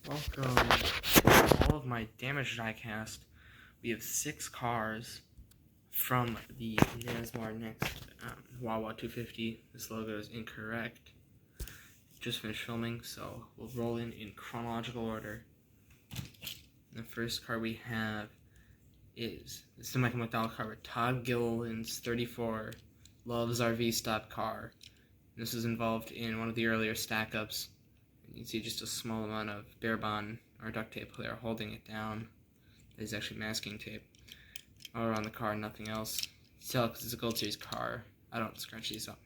Welcome to all of my damaged diecast. We have 6 cars from the Nasmar next Wawa 250. This logo is incorrect. Just finished filming, so we'll roll in chronological order. The first car we have is the semi-metallic car with Todd Gilliland's 34 Loves RV Stop car. This is involved in one of the earlier stack-ups. You can see just a small amount of bare bond or duct tape there holding it down. There's actually masking tape all around the car, nothing else. Tell because it's a Gold Series car. I don't scratch these up.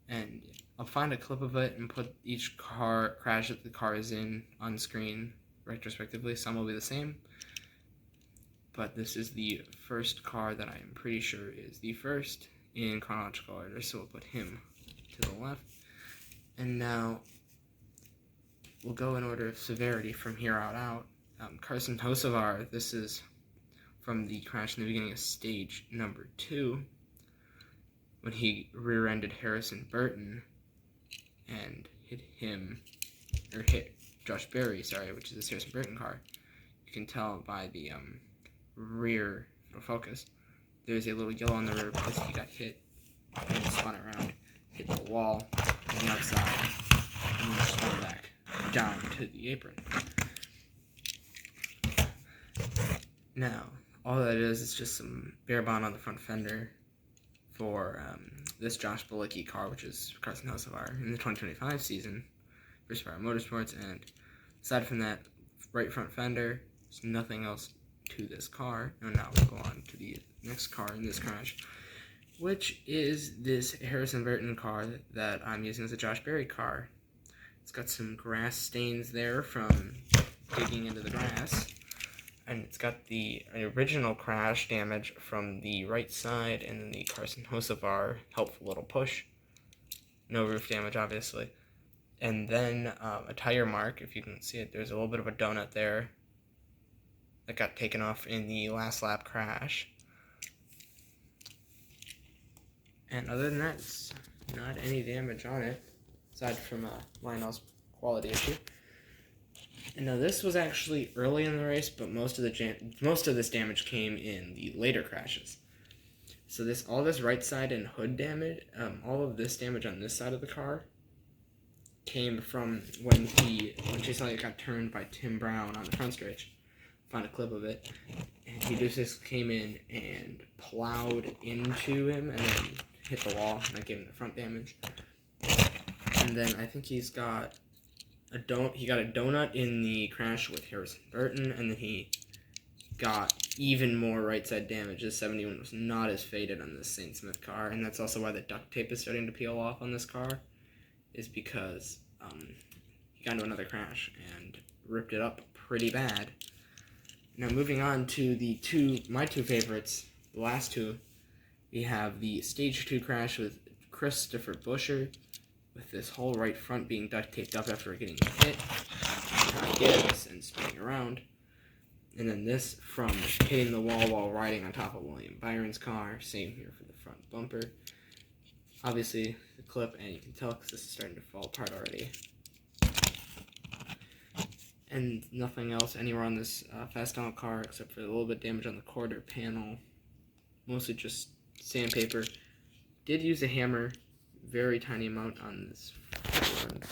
And I'll find a clip of it and put each car crash that the car is in on screen retrospectively. Some will be the same, but this is the first car that I'm pretty sure is the first in chronological order, so we'll put him to the left. And now we'll go in order of severity from here on out. Carson Hocevar, this is from the crash in the beginning of stage number 2, when he rear-ended Harrison Burton and hit Josh Berry, which is this Harrison Burton car. You can tell by the rear focus. There's a little yellow on the rear because he got hit and spun around, hit the wall on the outside, and then spun back down to the apron. Now, all that is just some bare bond on the front fender for this Josh Bilicki car, which is Carson Hocevar in the 2025 season for Spire Motorsports. And aside from that right front fender, there's nothing else to this car. And now we'll go on to the next car in this crash, which is this Harrison Burton car that I'm using as a Josh Berry car. It's got some grass stains there from digging into the grass, and it's got the original crash damage from the right side, and then the Carson Hocevar helpful little push. No roof damage, obviously. And then a tire mark, if you can see it, there's a little bit of a donut there that got taken off in the last lap crash. And other than that, it's not any damage on it, aside from Lionel's quality issue. And now this was actually early in the race, but most of this damage came in the later crashes. So all this right side and hood damage, all of this damage on this side of the car came from when Chase Elliott got turned by Tim Brown on the front stretch. Found a clip of it, and he just came in and plowed into him and then hit the wall, and that gave him the front damage. And then I think he got a donut in the crash with Harrison Burton, and then he got even more right side damage. This 71 was not as faded on this St. Smith car, and that's also why the duct tape is starting to peel off on this car, is because he got into another crash and ripped it up pretty bad. Now moving on to my two favorites, the last two, we have the Stage 2 crash with Christopher Buescher, with this whole right front being duct taped up after getting hit, and spinning around. And then this from hitting the wall while riding on top of William Byron's car. Same here for the front bumper. Obviously, the clip, and you can tell because this is starting to fall apart already. And nothing else anywhere on this fast tunnel car except for a little bit of damage on the quarter panel. Mostly just sandpaper. Did use a hammer. Very tiny amount on this front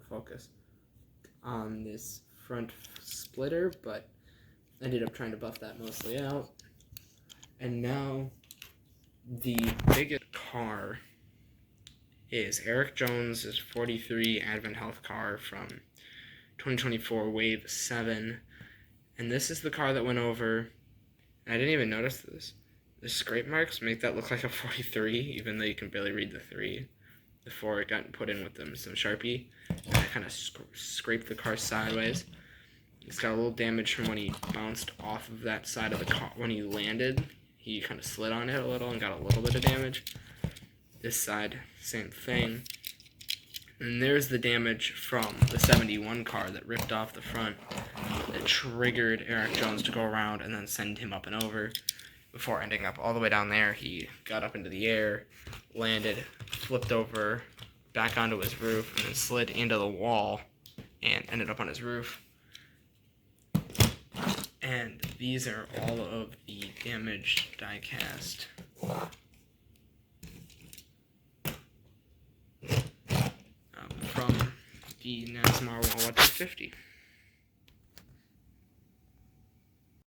focus on this front splitter, but ended up trying to buff that mostly out. And now the biggest car is Eric Jones's 43 Advent Health car from 2024 Wave 7, and this is the car that went over. I didn't even notice this. The scrape marks make that look like a 43, even though you can barely read the 3. The 4 got put in with some Sharpie, and I kind of scraped the car sideways. It's got a little damage from when he bounced off of that side of the car. When he landed, he kind of slid on it a little and got a little bit of damage. This side, same thing. And there's the damage from the 71 car that ripped off the front that triggered Eric Jones to go around and then send him up and over. Before ending up all the way down there, he got up into the air, landed, flipped over back onto his roof and then slid into the wall and ended up on his roof. And these are all of the damaged diecast. From the Nasmar Wawa 250.